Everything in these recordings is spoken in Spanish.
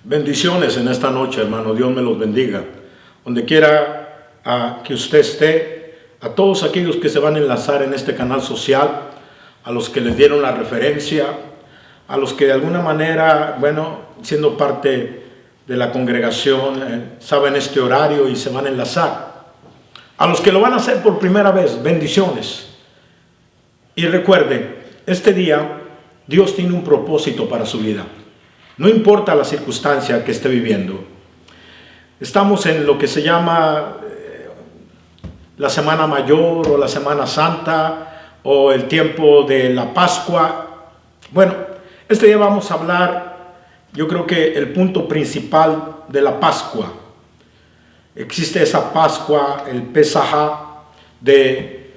Bendiciones en esta noche, hermano. Dios me los bendiga. Donde quiera que usted esté, a todos aquellos que se van a enlazar en este canal social, a los que les dieron la referencia, a los que de alguna manera, siendo parte de la congregación, saben este horario y se van a enlazar. A los que lo van a hacer por primera vez, bendiciones. Y recuerden, este día Dios tiene un propósito para su vida. No importa la circunstancia que esté viviendo. Estamos en lo que se llama la Semana Mayor o la Semana Santa o el tiempo de la Pascua. Este día vamos a hablar, yo creo que el punto principal de la Pascua. Existe esa Pascua, el Pesajá de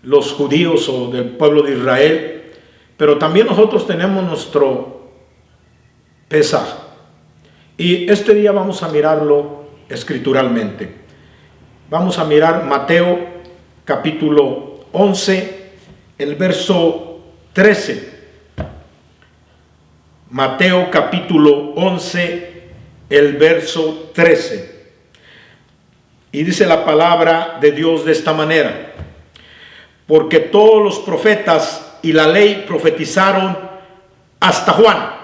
los judíos o del pueblo de Israel, pero también nosotros tenemos nuestro Pesaj. Y este día vamos a mirarlo escrituralmente. Vamos a mirar Mateo capítulo 11, el verso 13. Mateo capítulo 11, el verso 13. Y dice la palabra de Dios de esta manera: porque todos los profetas y la ley profetizaron hasta Juan.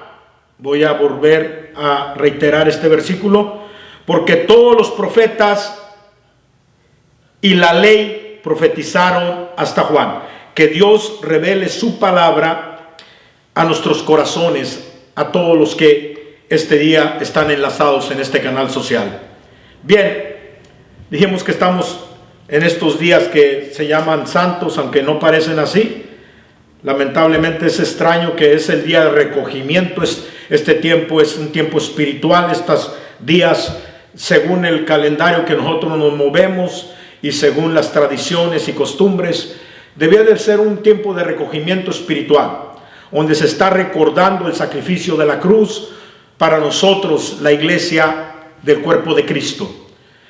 Voy a volver a reiterar este versículo. Porque todos los profetas y la ley profetizaron hasta Juan. Que Dios revele su palabra a nuestros corazones, a todos los que este día están enlazados en este canal social. Bien, dijimos que estamos en estos días que se llaman santos, aunque no parecen así. Lamentablemente es extraño que es el día de recogimiento. Este tiempo es un tiempo espiritual. Estos días, según el calendario que nosotros nos movemos y según las tradiciones y costumbres, debía de ser un tiempo de recogimiento espiritual, donde se está recordando el sacrificio de la cruz para nosotros, la iglesia del cuerpo de Cristo.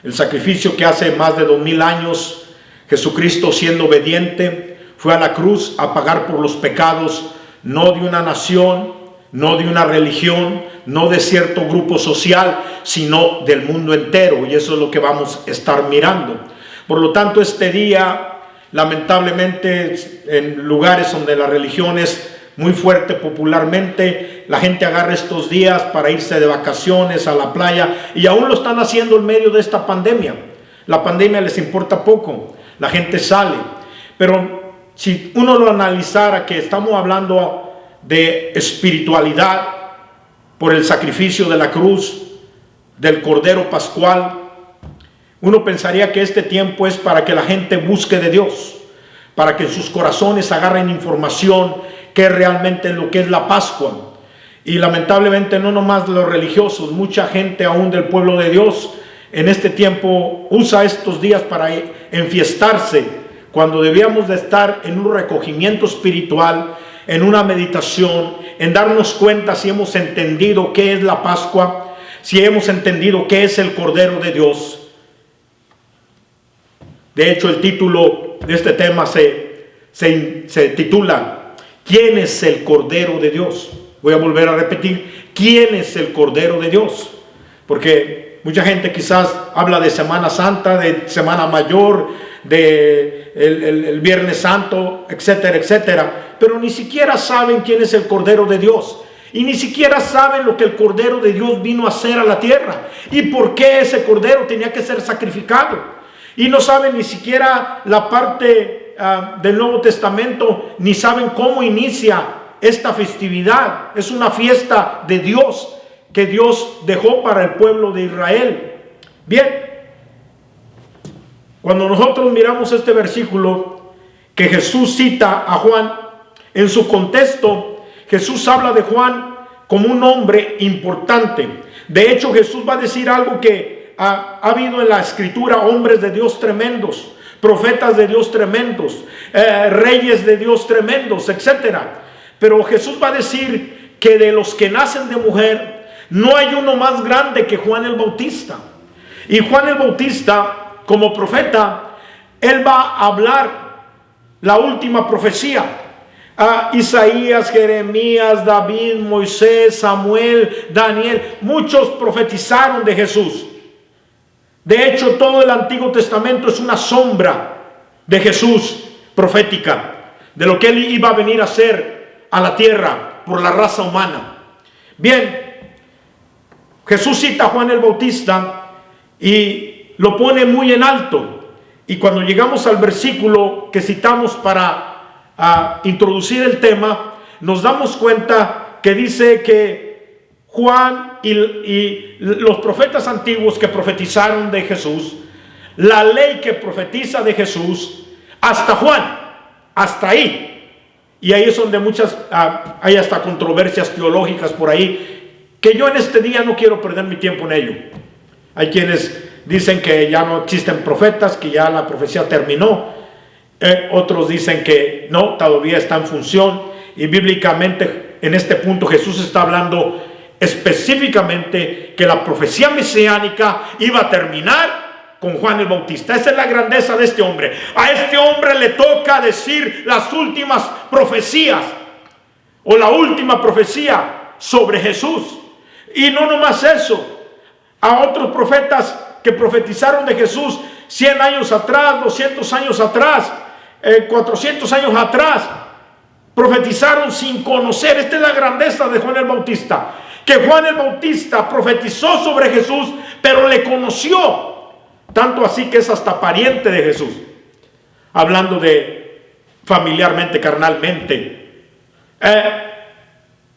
El sacrificio que hace más de 2000 años, Jesucristo, siendo obediente, fue a la cruz a pagar por los pecados, no de una nación, no de una religión, no de cierto grupo social, sino del mundo entero. Y eso es lo que vamos a estar mirando. Por lo tanto, este día, lamentablemente, en lugares donde la religión es muy fuerte popularmente, la gente agarra estos días para irse de vacaciones a la playa, y aún lo están haciendo en medio de esta pandemia. La pandemia les importa poco, la gente sale. Pero si uno lo analizara, que estamos hablando de espiritualidad por el sacrificio de la cruz, del Cordero Pascual, uno pensaría que este tiempo es para que la gente busque de Dios, para que en sus corazones agarren información que realmente es lo que es la Pascua. Y lamentablemente no nomás los religiosos, mucha gente aún del pueblo de Dios en este tiempo usa estos días para enfiestarse, cuando debíamos de estar en un recogimiento espiritual, en una meditación, en darnos cuenta si hemos entendido qué es la Pascua, si hemos entendido qué es el Cordero de Dios. De hecho, el título de este tema se titula ¿Quién es el Cordero de Dios? Voy a volver a repetir: ¿quién es el Cordero de Dios? Porque mucha gente quizás habla de Semana Santa, de Semana Mayor, de el Viernes Santo, etcétera, etcétera, pero ni siquiera saben quién es el Cordero de Dios, y ni siquiera saben lo que el Cordero de Dios vino a hacer a la tierra y por qué ese Cordero tenía que ser sacrificado. Y no saben ni siquiera la parte del Nuevo Testamento, ni saben cómo inicia esta festividad. Es una fiesta de Dios que Dios dejó para el pueblo de Israel. Bien, cuando nosotros miramos este versículo que Jesús cita a Juan, en su contexto, Jesús habla de Juan como un hombre importante. De hecho, Jesús va a decir algo que ha habido en la Escritura: hombres de Dios tremendos, profetas de Dios tremendos, reyes de Dios tremendos, etcétera. Pero Jesús va a decir que de los que nacen de mujer, no hay uno más grande que Juan el Bautista. Y Juan el Bautista, como profeta, él va a hablar la última profecía. Isaías, Jeremías, David, Moisés, Samuel, Daniel, muchos profetizaron de Jesús. De hecho, todo el Antiguo Testamento es una sombra de Jesús profética, de lo que Él iba a venir a hacer a la tierra por la raza humana. Bien, Jesús cita a Juan el Bautista y lo pone muy en alto. Y cuando llegamos al versículo que citamos para introducir el tema, nos damos cuenta que dice que Juan y los profetas antiguos que profetizaron de Jesús, la ley que profetiza de Jesús, hasta Juan, hasta ahí. Y ahí es donde hay hasta controversias teológicas por ahí, que yo en este día no quiero perder mi tiempo en ello. Hay quienes dicen que ya no existen profetas, que ya la profecía terminó. Otros dicen que no, todavía está en función. Y bíblicamente en este punto Jesús está hablando específicamente que la profecía mesiánica iba a terminar con Juan el Bautista. Esa es la grandeza de este hombre. A este hombre le toca decir las últimas profecías, o la última profecía sobre Jesús. Y no nomás eso, a otros profetas que profetizaron de Jesús 100 años atrás, 200 años atrás, 400 años atrás, profetizaron sin conocer. Esta es la grandeza de Juan el Bautista, que Juan el Bautista profetizó sobre Jesús, pero le conoció, tanto así que es hasta pariente de Jesús, hablando de familiarmente, carnalmente.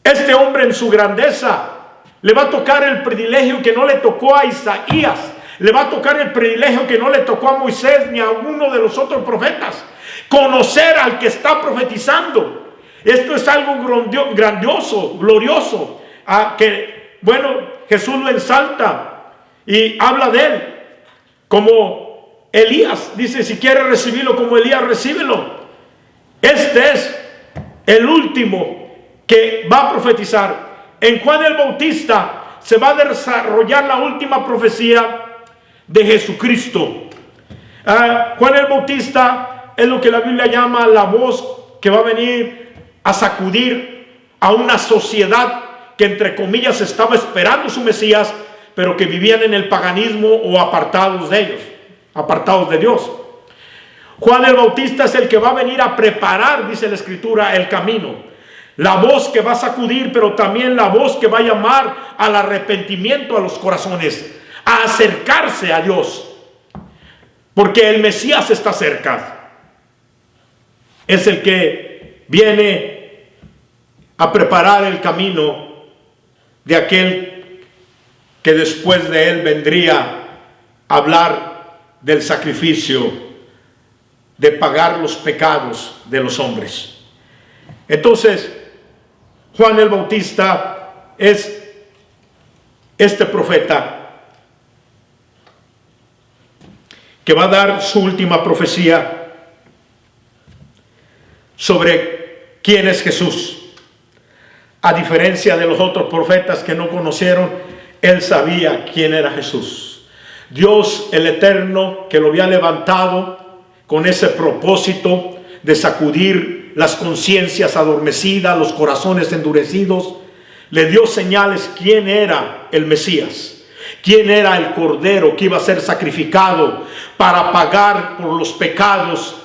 Este hombre en su grandeza le va a tocar el privilegio que no le tocó a Isaías, le va a tocar el privilegio que no le tocó a Moisés ni a uno de los otros profetas: conocer al que está profetizando. Esto es algo grandioso, glorioso, que bueno, Jesús lo exalta y habla de él como Elías. Dice: si quieres recibirlo como Elías, recíbelo. Este es el último que va a profetizar. En Juan el Bautista se va a desarrollar la última profecía de Jesucristo. Juan el Bautista es lo que la Biblia llama la voz que va a venir a sacudir a una sociedad que, entre comillas, estaba esperando su Mesías, pero que vivían en el paganismo o apartados de ellos, apartados de Dios. Juan el Bautista es el que va a venir a preparar, dice la Escritura, el camino. La voz que va a sacudir, pero también la voz que va a llamar al arrepentimiento a los corazones, a acercarse a Dios, porque el Mesías está cerca. Es el que viene a preparar el camino de aquel que después de él vendría a hablar del sacrificio, de pagar los pecados de los hombres. Entonces, Juan el Bautista es este profeta que va a dar su última profecía sobre quién es Jesús. A diferencia de los otros profetas que no conocieron, él sabía quién era Jesús. Dios el Eterno, que lo había levantado con ese propósito de sacudir las conciencias adormecidas, los corazones endurecidos, le dio señales quién era el Mesías, quién era el Cordero que iba a ser sacrificado para pagar por los pecados,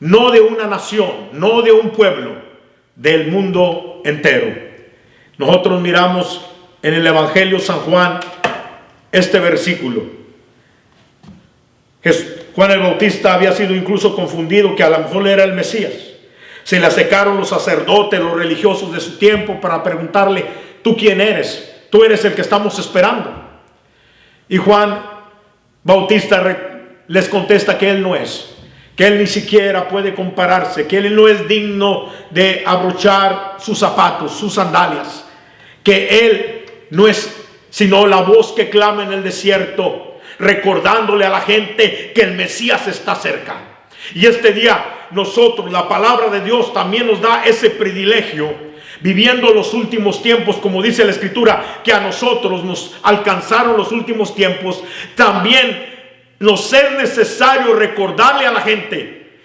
no de una nación, no de un pueblo, del mundo entero. Nosotros miramos en el Evangelio San Juan este versículo. Juan el Bautista había sido incluso confundido que a lo mejor era el Mesías. Se le acercaron los sacerdotes, los religiosos de su tiempo para preguntarle: ¿tú quién eres? Tú eres el que estamos esperando. Y Juan Bautista les contesta que él no es, que él ni siquiera puede compararse, que él no es digno de abrochar sus zapatos, sus sandalias, que él no es sino la voz que clama en el desierto, recordándole a la gente que el Mesías está cerca. Y este día nosotros, la palabra de Dios también nos da ese privilegio, viviendo los últimos tiempos, como dice la Escritura, que a nosotros nos alcanzaron los últimos tiempos. También nos es necesario recordarle a la gente,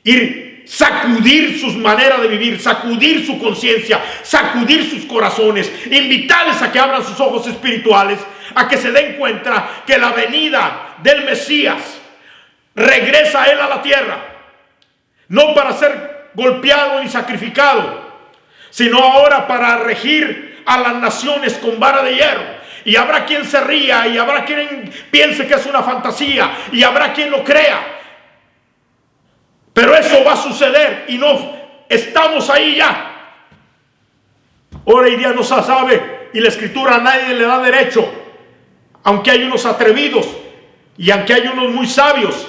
ir sacudir sus maneras de vivir, sacudir su conciencia, sacudir sus corazones, invitarles a que abran sus ojos espirituales, a que se den cuenta que la venida del Mesías regresa a él a la tierra, no para ser golpeado ni sacrificado, sino ahora para regir a las naciones con vara de hierro. Y habrá quien se ría, y habrá quien piense que es una fantasía, y habrá quien lo crea. Pero eso va a suceder y no estamos ahí ya. Hora y día no se sabe, y la Escritura a nadie le da derecho, aunque hay unos atrevidos y aunque hay unos muy sabios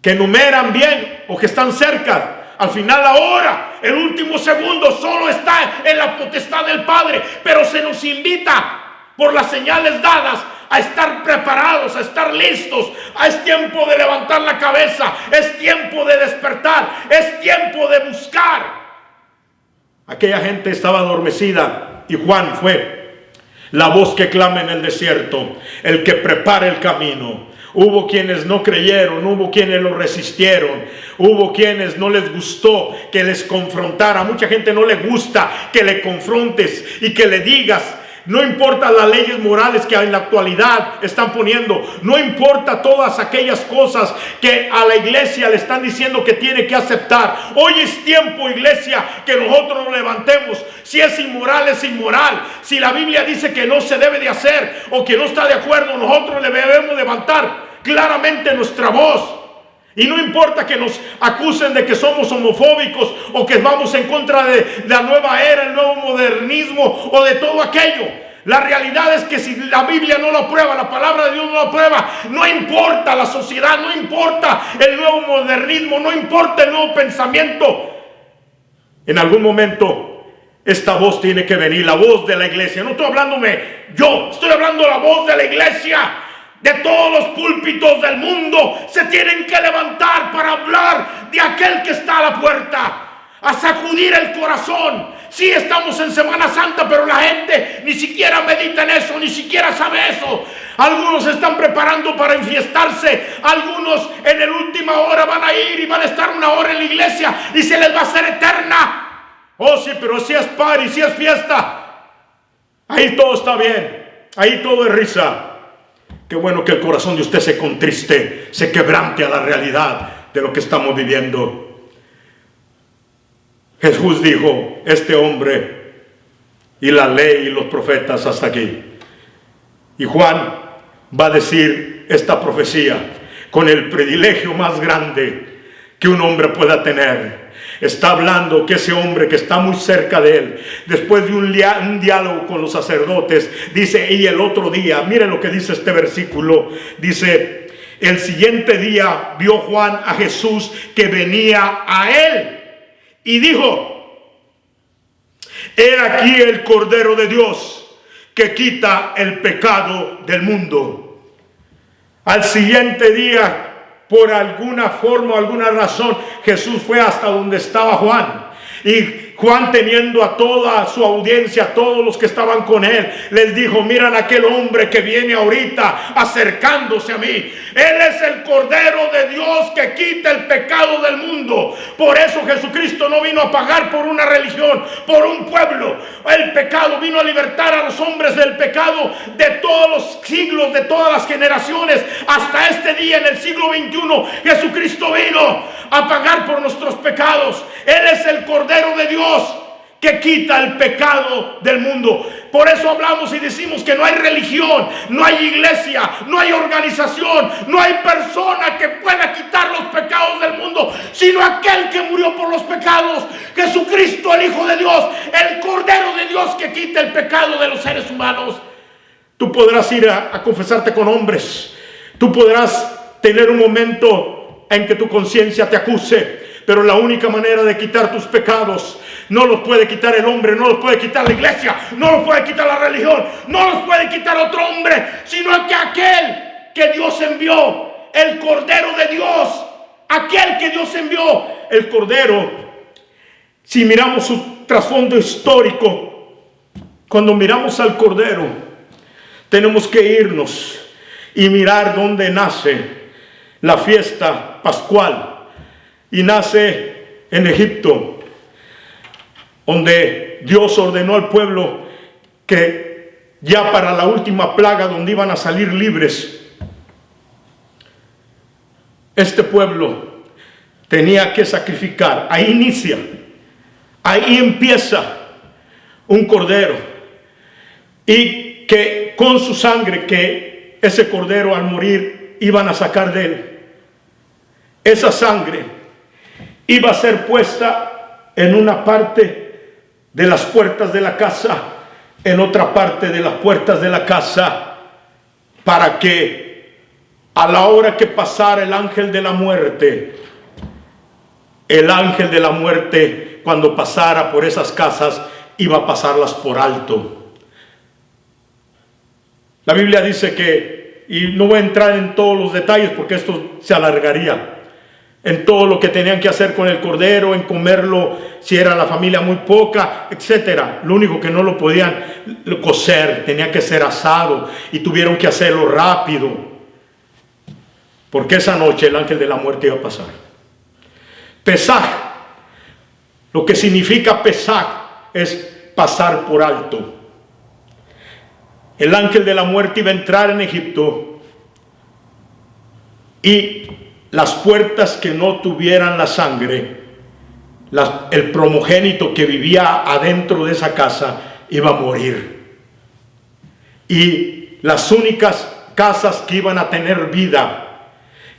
que enumeran bien o que están cerca. Al final, la hora, el último segundo, solo está en la potestad del Padre, pero se nos invita por las señales dadas a estar preparados, a estar listos. Es tiempo de levantar la cabeza, es tiempo de despertar, es tiempo de buscar. Aquella gente estaba adormecida y Juan fue la voz que clama en el desierto, el que prepara el camino. Hubo quienes no creyeron, hubo quienes lo resistieron, hubo quienes no les gustó que les confrontara. A mucha gente no le gusta que le confrontes y que le digas. No importa las leyes morales que en la actualidad están poniendo, no importa todas aquellas cosas que a la iglesia le están diciendo que tiene que aceptar. Hoy es tiempo, iglesia, que nosotros nos levantemos. Si es inmoral, es inmoral. Si la Biblia dice que no se debe de hacer o que no está de acuerdo, nosotros le debemos levantar claramente nuestra voz. Y no importa que nos acusen de que somos homofóbicos o que vamos en contra de la nueva era, el nuevo modernismo o de todo aquello. La realidad es que si la Biblia no lo aprueba, la palabra de Dios no lo aprueba, no importa la sociedad, no importa el nuevo modernismo, no importa el nuevo pensamiento. En algún momento esta voz tiene que venir, la voz de la iglesia. No estoy hablándome yo, estoy hablando de la voz de la iglesia. De todos los púlpitos del mundo se tienen que levantar para hablar de aquel que está a la puerta, a sacudir el corazón. Sí, estamos en Semana Santa, pero la gente ni siquiera medita en eso, ni siquiera sabe eso. Algunos se están preparando para enfiestarse, algunos en la última hora van a ir y van a estar una hora en la iglesia y se les va a hacer eterna. Oh sí, pero si es party, si es fiesta, ahí todo está bien, ahí todo es risa. Qué bueno que el corazón de usted se contriste, se quebrante a la realidad de lo que estamos viviendo. Jesús dijo, este hombre y la ley y los profetas hasta aquí. Y Juan va a decir esta profecía con el privilegio más grande que un hombre pueda tener. Está hablando que ese hombre que está muy cerca de él, después de un diálogo con los sacerdotes, dice, y el otro día, miren lo que dice este versículo, dice, el siguiente día vio Juan a Jesús que venía a él y dijo, he aquí el Cordero de Dios que quita el pecado del mundo. Al siguiente día, por alguna forma, alguna razón, Jesús fue hasta donde estaba Juan. Y Juan, teniendo a toda su audiencia, a todos los que estaban con él, les dijo, miran a aquel hombre que viene ahorita acercándose a mí. Él es el Cordero de Dios que quita el pecado del mundo. Por eso Jesucristo no vino a pagar por una religión, por un pueblo. El pecado vino a libertar a los hombres del pecado de todos los siglos, de todas las generaciones. Hasta este día, en el siglo XXI, Jesucristo vino a pagar por nuestros pecados. Él es el Cordero de Dios que quita el pecado del mundo. Por eso hablamos y decimos que no hay religión, no hay iglesia, no hay organización, no hay persona que pueda quitar los pecados del mundo, sino aquel que murió por los pecados, Jesucristo, el Hijo de Dios, el Cordero de Dios que quita el pecado de los seres humanos. Tú podrás ir a confesarte con hombres, tú podrás tener un momento en que tu conciencia te acuse, pero la única manera de quitar tus pecados no los puede quitar el hombre, no los puede quitar la iglesia, no los puede quitar la religión, no los puede quitar otro hombre, sino que aquel que Dios envió, el Cordero de Dios, aquel que Dios envió, el Cordero. Si miramos su trasfondo histórico, cuando miramos al Cordero, tenemos que irnos y mirar dónde nace la fiesta pascual. Y nace en Egipto, donde Dios ordenó al pueblo que ya para la última plaga, donde iban a salir libres, este pueblo tenía que sacrificar. Ahí inicia, ahí empieza un cordero, y que con su sangre, que ese cordero al morir iban a sacar de él, esa sangre iba a ser puesta en una parte de las puertas de la casa, en otra parte de las puertas de la casa, para que a la hora que pasara el ángel de la muerte, cuando pasara por esas casas, iba a pasarlas por alto. La Biblia dice que, y no voy a entrar en todos los detalles porque esto se alargaría, en todo lo que tenían que hacer con el cordero, en comerlo si era la familia muy poca, etcétera. Lo único que no lo podían cocer, tenía que ser asado, y tuvieron que hacerlo rápido, porque esa noche el ángel de la muerte iba a pasar. Pesaj, lo que significa Pesaj es pasar por alto. El ángel de la muerte iba a entrar en Egipto, y las puertas que no tuvieran la sangre, el primogénito que vivía adentro de esa casa iba a morir. Y las únicas casas que iban a tener vida,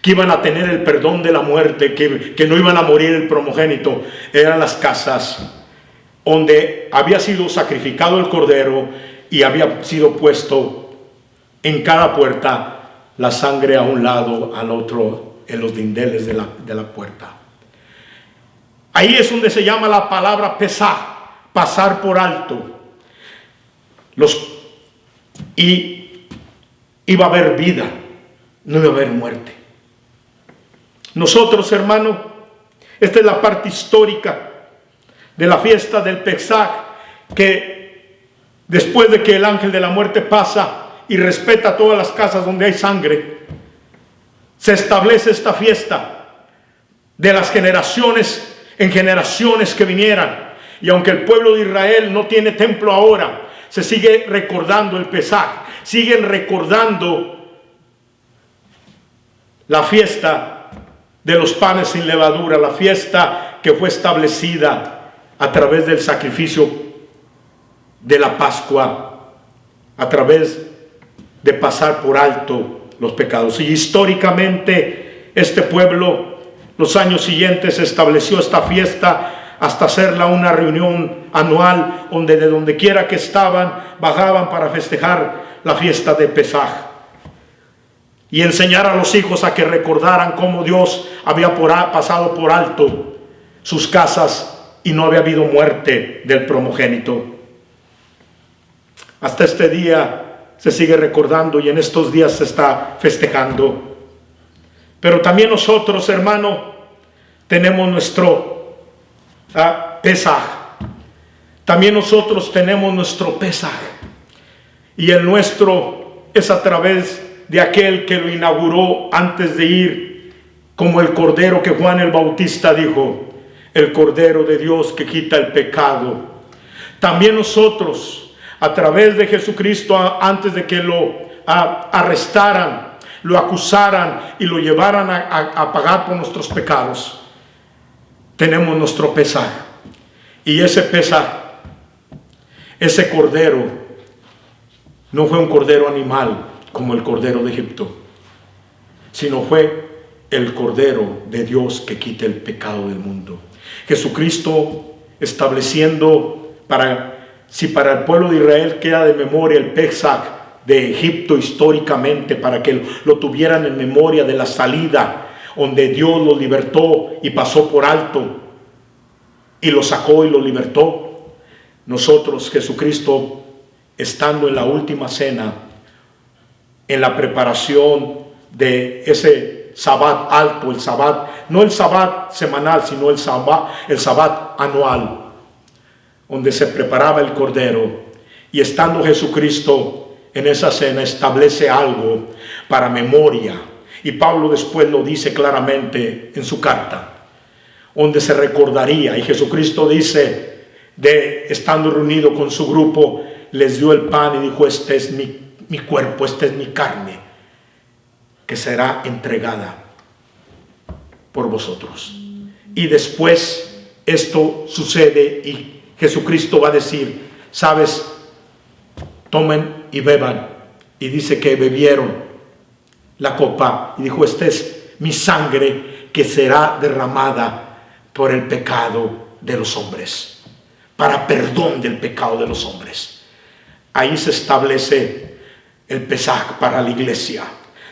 que iban a tener el perdón de la muerte, que no iban a morir el primogénito, eran las casas donde había sido sacrificado el cordero y había sido puesto en cada puerta la sangre a un lado, al otro, en los dinteles de la puerta. Ahí es donde se llama la palabra pesaj, pasar por alto. Y iba a haber vida, no iba a haber muerte. Nosotros, hermano, esta es la parte histórica de la fiesta del Pesaj, que después de que el ángel de la muerte pasa y respeta todas las casas donde hay sangre, se establece esta fiesta de las generaciones en generaciones que vinieran. Y aunque el pueblo de Israel no tiene templo ahora, se sigue recordando el Pesaj, siguen recordando la fiesta de los panes sin levadura, la fiesta que fue establecida a través del sacrificio de la Pascua, a través de pasar por alto los pecados. Y históricamente este pueblo, los años siguientes, estableció esta fiesta hasta hacerla una reunión anual, donde de donde quiera que estaban, bajaban para festejar la fiesta de Pesaj y enseñar a los hijos a que recordaran cómo Dios había pasado por alto sus casas y no había habido muerte del primogénito. Hasta este día se sigue recordando, y en estos días se está festejando. Pero también nosotros, hermano, tenemos nuestro Pesaj. También nosotros tenemos nuestro Pesaj, y el nuestro es a través de aquel que lo inauguró antes de ir, como el cordero que Juan el Bautista dijo: el cordero de Dios que quita el pecado. También nosotros, a través de Jesucristo, antes de que lo arrestaran, lo acusaran y lo llevaran a pagar por nuestros pecados, tenemos nuestro Pesaj. Y ese Pesaj, ese cordero, no fue un cordero animal como el cordero de Egipto, sino fue el cordero de Dios que quita el pecado del mundo. Jesucristo estableciendo, si para el pueblo de Israel queda de memoria el Pesaj de Egipto históricamente, para que lo tuvieran en memoria de la salida, donde Dios los libertó y pasó por alto y los sacó y los libertó. Nosotros, Jesucristo, estando en la última cena, en la preparación de ese Sabbat alto, el Sabbat, no el Sabbat semanal, sino el Sabbat anual, donde se preparaba el cordero, y estando Jesucristo en esa cena, establece algo para memoria. Y Pablo después lo dice claramente en su carta, donde se recordaría. Y Jesucristo dice, estando reunido con su grupo, les dio el pan y dijo: este es mi cuerpo, esta es mi carne, que será entregada por vosotros. Y después esto sucede y Jesucristo va a decir: sabes, tomen y beban. Y dice que bebieron la copa y dijo: esta es mi sangre que será derramada por el pecado de los hombres, para perdón del pecado de los hombres. Ahí se establece el Pesaj para la iglesia.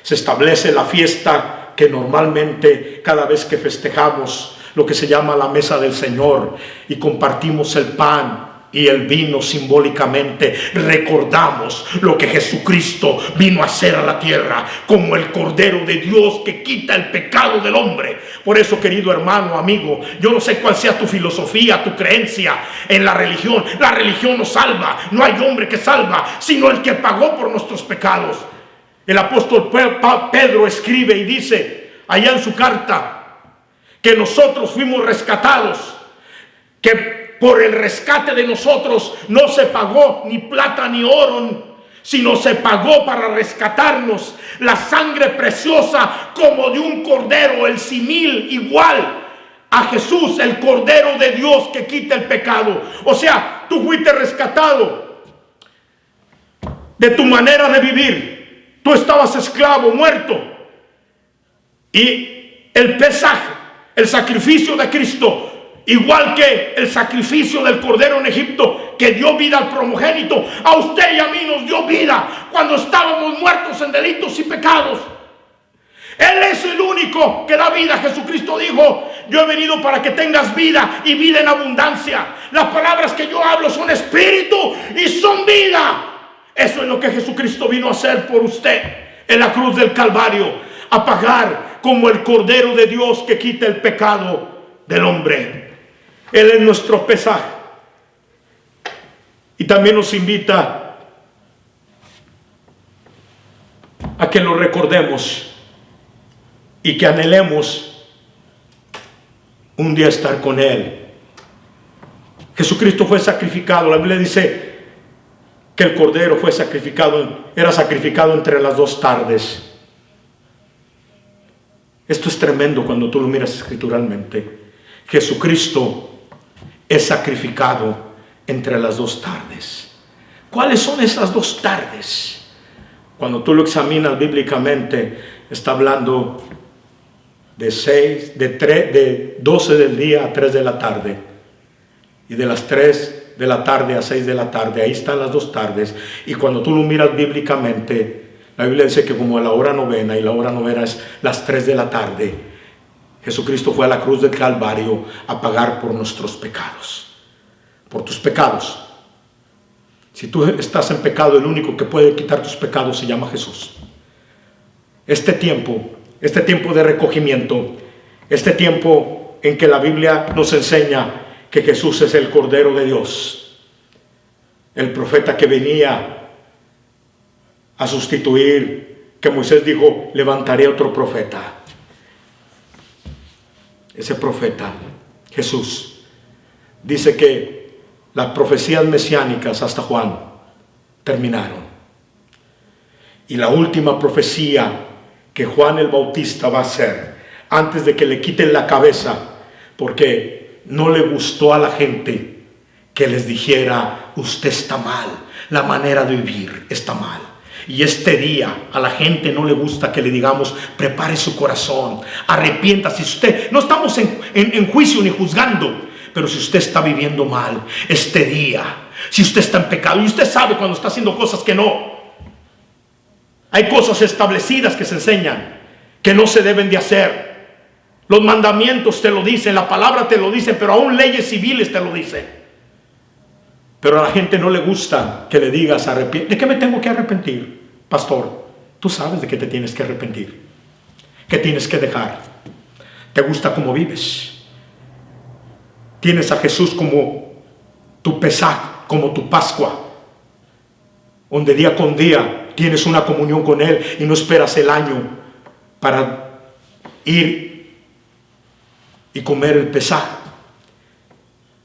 Se establece la fiesta que normalmente cada vez que festejamos lo que se llama la mesa del Señor y compartimos el pan y el vino simbólicamente, recordamos lo que Jesucristo vino a hacer a la tierra como el Cordero de Dios que quita el pecado del hombre. Por eso, querido hermano, amigo, yo no sé cuál sea tu filosofía, tu creencia en la religión. La religión no salva, no hay hombre que salva, sino el que pagó por nuestros pecados. El apóstol Pedro escribe y dice allá en su carta que nosotros fuimos rescatados, que por el rescate de nosotros no se pagó ni plata ni oro, sino se pagó para rescatarnos la sangre preciosa como de un cordero, el simil igual a Jesús, el Cordero de Dios que quita el pecado. O sea, tú fuiste rescatado de tu manera de vivir. Tú estabas esclavo, muerto, y el Pesaj, el sacrificio de Cristo, igual que el sacrificio del Cordero en Egipto, que dio vida al primogénito, a usted y a mí nos dio vida cuando estábamos muertos en delitos y pecados. Él es el único que da vida. Jesucristo dijo: yo he venido para que tengas vida y vida en abundancia. Las palabras que yo hablo son espíritu y son vida. Eso es lo que Jesucristo vino a hacer por usted en la cruz del Calvario, a pagar como el Cordero de Dios que quita el pecado del hombre. Él es nuestro Pesaj. Y también nos invita a que lo recordemos y que anhelemos un día estar con Él. Jesucristo fue sacrificado. La Biblia dice que el Cordero fue sacrificado, era sacrificado entre las 2 tardes. Esto es tremendo cuando tú lo miras escrituralmente. Jesucristo es sacrificado entre las 2 tardes. ¿Cuáles son esas 2 tardes? Cuando tú lo examinas bíblicamente, está hablando de 12 del día a 3 de la tarde, y de las 3 de la tarde a 6 de la tarde. Ahí están las 2 tardes. Y cuando tú lo miras bíblicamente, la Biblia dice que como la hora novena, y la hora novena es las 3 de la tarde, Jesucristo fue a la cruz del Calvario a pagar por nuestros pecados, por tus pecados. Si tú estás en pecado, el único que puede quitar tus pecados se llama Jesús. Este tiempo de recogimiento, este tiempo en que la Biblia nos enseña que Jesús es el Cordero de Dios, el profeta que venía a sustituir, que Moisés dijo: levantaré otro profeta. Ese profeta, Jesús, dice que las profecías mesiánicas hasta Juan terminaron. Y la última profecía que Juan el Bautista va a hacer, antes de que le quiten la cabeza, porque no le gustó a la gente que les dijera: usted está mal, la manera de vivir está mal. Y este día a la gente no le gusta que le digamos: prepare su corazón, arrepiéntase. Si usted, no estamos en juicio ni juzgando, pero si usted está viviendo mal este día, si usted está en pecado, y usted sabe cuando está haciendo cosas que no, hay cosas establecidas que se enseñan que no se deben de hacer. Los mandamientos te lo dicen, la palabra te lo dice, pero aún leyes civiles te lo dicen. Pero a la gente no le gusta que le digas: arrepiéntete. ¿De qué me tengo que arrepentir, pastor? Tú sabes de qué te tienes que arrepentir, qué tienes que dejar. ¿Te gusta cómo vives? Tienes a Jesús como tu Pesaj, como tu Pascua, donde día con día tienes una comunión con Él y no esperas el año para ir y comer el Pesaj,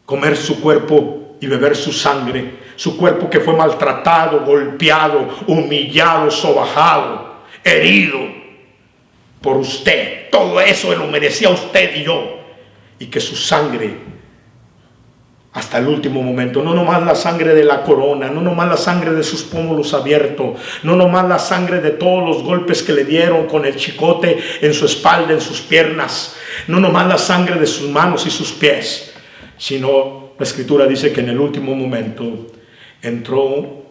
comer su cuerpo y beber su sangre, su cuerpo que fue maltratado, golpeado, humillado, sobajado, herido por usted. Todo eso lo merecía usted y yo. Y que su sangre hasta el último momento, no nomás la sangre de la corona, no nomás la sangre de sus pómulos abiertos, no nomás la sangre de todos los golpes que le dieron con el chicote en su espalda, en sus piernas, no nomás la sangre de sus manos y sus pies, sino la Escritura dice que en el último momento entró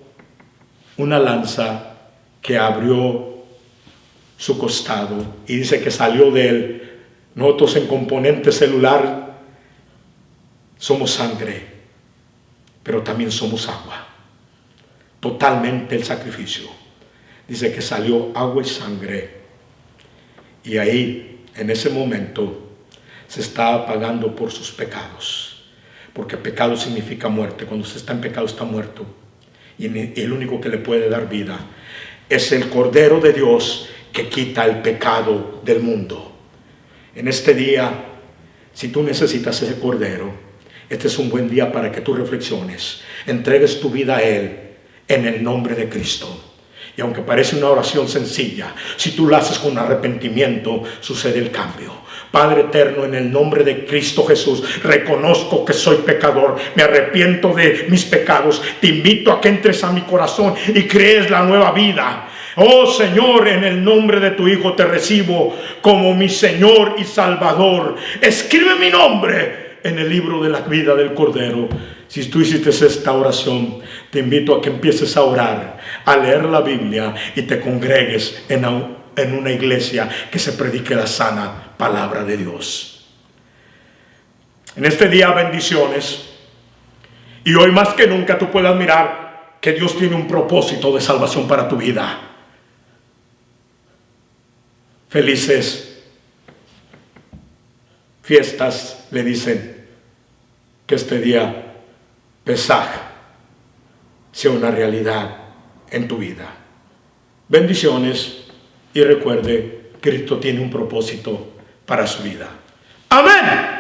una lanza que abrió su costado y dice que salió de él. Nosotros en componente celular somos sangre, pero también somos agua. Totalmente el sacrificio. Dice que salió agua y sangre. Y ahí, en ese momento, se estaba pagando por sus pecados. Porque pecado significa muerte. Cuando se está en pecado está muerto. Y el único que le puede dar vida es el Cordero de Dios que quita el pecado del mundo. En este día, si tú necesitas ese Cordero, este es un buen día para que tú reflexiones, entregues tu vida a Él en el nombre de Cristo. Y aunque parece una oración sencilla, si tú la haces con arrepentimiento, sucede el cambio. Padre eterno, en el nombre de Cristo Jesús, reconozco que soy pecador, me arrepiento de mis pecados, te invito a que entres a mi corazón y crees la nueva vida. Oh Señor, en el nombre de tu Hijo te recibo como mi Señor y Salvador. Escribe mi nombre en el libro de la vida del Cordero. Si tú hiciste esta oración, te invito a que empieces a orar, a leer la Biblia y te congregues en una iglesia que se predique la sana palabra de Dios. En este día, bendiciones. Y hoy más que nunca tú puedas mirar que Dios tiene un propósito de salvación para tu vida. Felices fiestas le dicen. Que este día Pesaj sea una realidad en tu vida. Bendiciones y recuerde, Cristo tiene un propósito para su vida. Amén.